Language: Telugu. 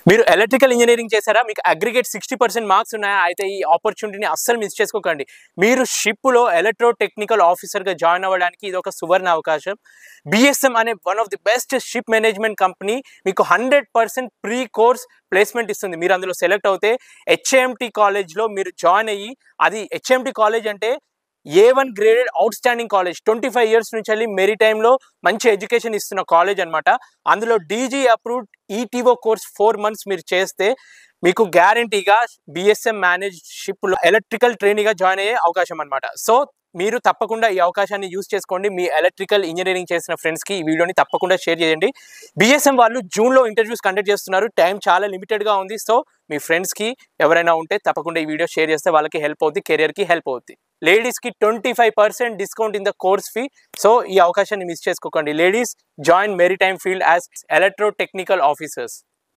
మీరు ఎలక్ట్రికల్ ఇంజనీరింగ్ చేశారా? మీకు అగ్రిగేట్ 60% మార్క్స్ ఉన్నాయా? అయితే ఈ ఆపర్చునిటీని అస్సలు మిస్ చేసుకోకండి. మీరు షిప్‌లో ఎలక్ట్రో టెక్నికల్ ఆఫీసర్‌గా జాయిన్ అవ్వడానికి ఇదొక సువర్ణ అవకాశం. బీఎస్ఎం అనే one of the best ship management company మీకు 100% ప్రీ కోర్స్ ప్లేస్‌మెంట్ ఇస్తుంది. మీరు అందులో సెలెక్ట్ అవుతే హెచ్ఎంటీ కాలేజ్‌లో మీరు జాయిన్ అయ్యి, అది హెచ్ఎంటీ కాలేజ్ అంటే A1 graded out standing college. 25 years నుంచి మెరిటైమ్‌లో మంచి ఎడ్యుకేషన్ ఇస్తున్న కాలేజ్ అనమాట. అందులో DG approved ETO course 4 months మీరు చేస్తే మీకు గ్యారంటీగా బీఎస్ఎం మేనేజ్ షిప్‌లో ఎలక్ట్రికల్ ట్రైనీగా జాయిన్ అయ్యే అవకాశం అనమాట. సో మీరు తప్పకుండా ఈ అవకాశాన్ని యూజ్ చేసుకోండి. మీ ఎలక్ట్రికల్ ఇంజనీరింగ్ చేసిన ఫ్రెండ్స్‌కి ఈ వీడియోని తప్పకుండా షేర్ చేయండి. బీఎస్ఎం వాళ్ళు జూన్‌లో ఇంటర్వ్యూస్ కండక్ట్ చేస్తున్నారు. టైం చాలా లిమిటెడ్‌గా ఉంది. సో మీ ఫ్రెండ్స్‌కి ఎవరైనా ఉంటే తప్పకుండా ఈ వీడియో షేర్ చేస్తే వాళ్ళకి హెల్ప్ అవుద్ది, కెరియర్‌కి హెల్ప్ అవుద్ది. లేడీస్‌కి 25% discount in the course fee. So ఈ అవకాశాన్ని మిస్ చేసుకోకండి. Ladies join maritime field as electro technical officers.